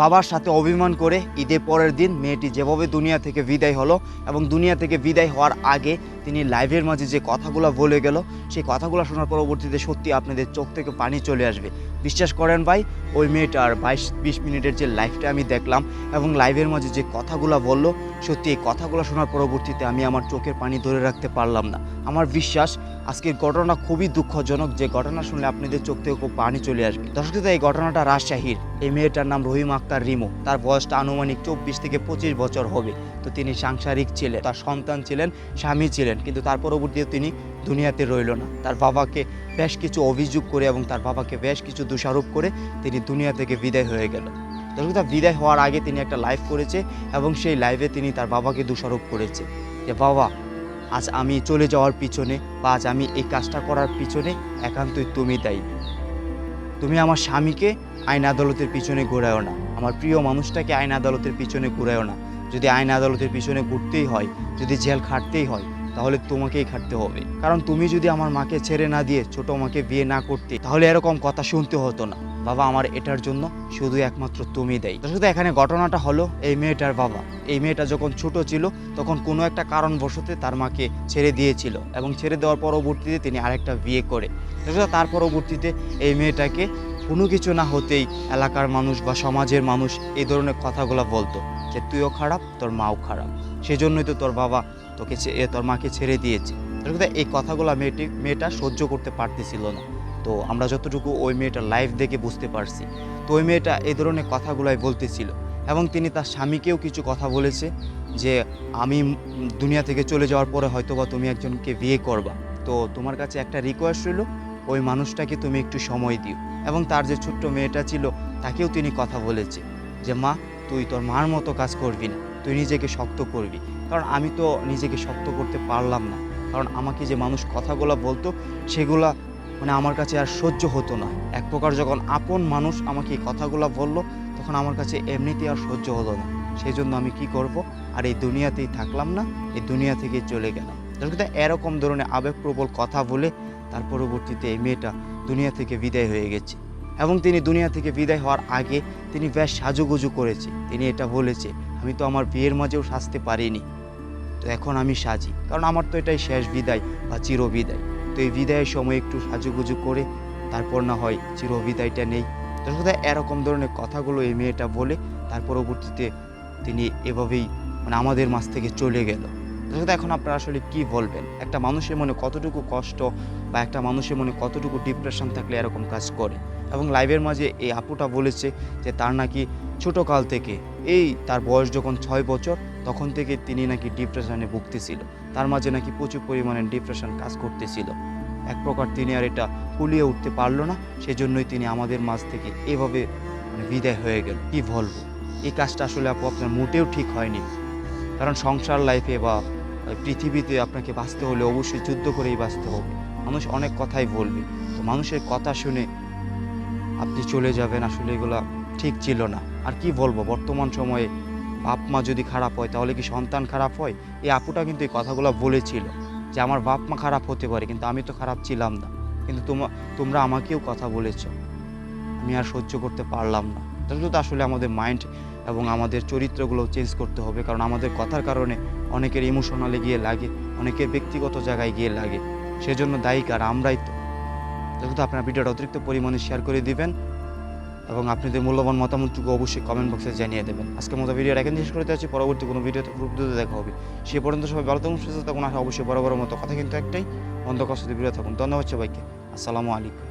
বাবার সাথে অভিমান করে ঈদের পরের দিন মেয়েটি যেভাবে দুনিয়া থেকে বিদায় হলো এবং দুনিয়া থেকে বিদায় হওয়ার আগে তিনি লাইভের মাঝে যে কথাগুলো বলে গেল, সেই কথাগুলো শোনার পরবর্তীতে সত্যি আপনাদের চোখ থেকে পানি চলে আসবে। বিশ্বাস করেন ভাই, ওই মেয়েটার 22-20 মিনিটের যে লাইভটা আমি দেখলাম এবং লাইভের মাঝে যে কথাগুলো বলল, সত্যি এই কথাগুলো শোনার পরবর্তীতে আমি আমার চোখের পানি ধরে রাখতে পারলাম না। আমার বিশ্বাস আজকের ঘটনা খুবই দুঃখজনক, যে ঘটনা শুনলে আপনাদের চোখ থেকে খুব পানি চলে আসবে। দর্শক, এই ঘটনাটা রাজশাহীর। এই মেয়েটার নাম রহিমা আক্তার রিমু। তার বয়সটা আনুমানিক 24 থেকে 25 বছর হবে। তো তিনি সাংসারিক ছিলেন, তার সন্তান ছিলেন, স্বামী ছিলেন, কিন্তু তার পরবর্তীতে তিনি দুনিয়াতে রইল না। তার বাবাকে বেশ কিছু অভিযোগ করে এবং তার বাবাকে বেশ কিছু দোষারোপ করে তিনি দুনিয়া থেকে বিদায় হয়ে গেল। দর্শক, তার বিদায় হওয়ার আগে তিনি একটা লাইভ করেছে এবং সেই লাইভে তিনি তার বাবাকে দোষারোপ করেছে যে, বাবা, আজ আমি চলে যাওয়ার পিছনে বা আজ আমি এই কাজটা করার পিছনে একান্তই তুমি দায়ী। তুমি আমার স্বামীকে আইন আদালতের পিছনে ঘোরায়ও না, আমার প্রিয় মানুষটাকে আইন আদালতের পিছনে ঘোরায়ও না। যদি আইন আদালতের পিছনে ঘুরতেই হয়, যদি জেল খাটতেই হয়, তাহলে তোমাকেই খাটতে হবে। কারণ তুমি যদি আমার মাকে ছেড়ে না দিয়ে ছোট মাকে বিয়ে না করতে, তাহলে এরকম কথা শুনতে হতো না। বাবা, আমার এটার জন্য শুধু একমাত্র তুমি দেয়। শুধু এখানে ঘটনাটা হলো এই মেয়েটার বাবা। এই মেয়েটা যখন ছোট ছিল তখন কোনো একটা কারণবশতে তার মাকে ছেড়ে দিয়েছিল এবং ছেড়ে দেওয়ার পরবর্তীতে তিনি আরেকটা বিয়ে করে। তার পরবর্তীতে এই মেয়েটাকে কোনো কিছু না হতেই এলাকার মানুষ বা সমাজের মানুষ এই ধরনের কথাগুলো বলতো যে, তুইও খারাপ, তোর মাও খারাপ, সেজন্যই তো তোর বাবা তোকে তোর মাকে ছেড়ে দিয়েছে। এই কথাগুলো মেয়েটা সহ্য করতে পারতেছিল না। তো আমরা যতটুকু ওই মেয়েটার লাইভ দেখে বুঝতে পারছি, তো ওই মেয়েটা এই ধরনের কথাগুলাই বলতেছিল এবং তিনি তার স্বামীকেও কিছু কথা বলেছে যে, আমি দুনিয়া থেকে চলে যাওয়ার পরে হয়তোবা তুমি একজনকে বিয়ে করবা, তো তোমার কাছে একটা রিকোয়েস্ট রইল, ওই মানুষটাকে তুমি একটু সময় দিও। এবং তার যে ছোট্ট মেয়েটা ছিল তাকেও তিনি কথা বলেছে যে, মা, তুই তোর মার মতো কাজ করবি না, তুই নিজেকে শক্ত করবি। কারণ আমি তো নিজেকে শক্ত করতে পারলাম না, কারণ আমাকে যে মানুষ কথাগুলো বলতো সেগুলা আমার কাছে আর সহ্য হতো না। এক প্রকার যখন আপন মানুষ আমাকে এই কথাগুলো বললো, তখন আমার কাছে এমনিতেই আর সহ্য হলো না। সেই জন্য আমি কি করব, আর এই দুনিয়াতেই থাকলাম না, এই দুনিয়া থেকে চলে গেলাম। এরকম ধরনের আবেগপ্রবল কথা বলে তার পরবর্তীতে এই মেয়েটা দুনিয়া থেকে বিদায় হয়ে গেছে। এবং তিনি দুনিয়া থেকে বিদায় হওয়ার আগে তিনি বেশ সাজুগুজু করেছে। তিনি এটা বলেছে, আমি তো আমার বিয়ের মাঝেও সাজতে পারিনি, তো এখন আমি সাজি, কারণ আমার তো এটাই শেষ বিদায় বা চিরবিদায়। তো এই বিদায়ের সময় একটু সাজুগুজু করে তারপর না হয় চিরবিদায়টা নেই। তো এরকম ধরনের কথাগুলো এই মেয়েটা বলে তার পরবর্তীতে তিনি এভাবেই আমাদের মাঝ থেকে চলে গেল। এখন আপনারা আসলে কি বলবেন? একটা মানুষের মনে কতটুকু কষ্ট বা একটা মানুষের মনে কতটুকু ডিপ্রেশন থাকলে এরকম কাজ করে? এবং লাইভের মাঝে এই আপুটা বলেছে যে তার নাকি ছোটোকাল থেকে, এই তার বয়স যখন 6 বছর তখন থেকে তিনি নাকি ডিপ্রেশনে ভুগতেছিল। তার মাঝে নাকি প্রচুর পরিমাণে ডিপ্রেশন কাজ করতেছিল। এক প্রকার তিনি আর এটা কুলিয়ে উঠতে পারলো না, সেজন্যই তিনি আমাদের মাঝ থেকে এভাবে বিদায় হয়ে গেল। কি বলবো, এই কাজটা আসলে আপু আপনার মোটেও ঠিক হয়নি। কারণ সংসার লাইফে বা পৃথিবীতে আপনাকে বাঁচতে হলে অবশ্যই যুদ্ধ করেই বাঁচতে হবে। মানুষ অনেক কথাই বলবে, তো মানুষের কথা শুনে আপনি চলে যাবেন, আসলে এগুলো ঠিক ছিল না। আর কি বলবো, বর্তমান সময়ে বাপ মা যদি খারাপ হয় তাহলে কি সন্তান খারাপ হয়? এই আপুটা কিন্তু এই কথাগুলো বলেছিল যে, আমার বাপ মা খারাপ হতে পারে কিন্তু আমি তো খারাপ ছিলাম না, কিন্তু তোমরা আমাকেও কথা বলেছ, আমি আর সহ্য করতে পারলাম না। তাহলে তো আসলে আমাদের মাইন্ড এবং আমাদের চরিত্রগুলো চেঞ্জ করতে হবে, কারণ আমাদের কথার কারণে অনেকের ইমোশনালে গিয়ে লাগে, অনেকের ব্যক্তিগত জায়গায় গিয়ে লাগে, সেজন্য দায়ী কার? আমরাই তো। যেহেতু আপনার ভিডিওটা অতিরিক্ত পরিমাণে শেয়ার করে দিবেন এবং আপনাদের মূল্যবান মতামতটুকু অবশ্যই কমেন্ট বক্সে জানিয়ে দেবেন। আজকের মতো ভিডিওটা এখানে শেষ করতে যাচ্ছি, পরবর্তী কোনো ভিডিওতে খুব দ্রুত দেখা হবে। সে পর্যন্ত সবাই ভালো থাকুন, সুস্থ থাকুন। আর অবশ্যই বড় মতো কথা কিন্তু একটাই, অন্ধ কষ্ট দিয়ে বিরত থাকুন। ধন্যবাদ সবাইকে। আসসালামু আলাইকুম।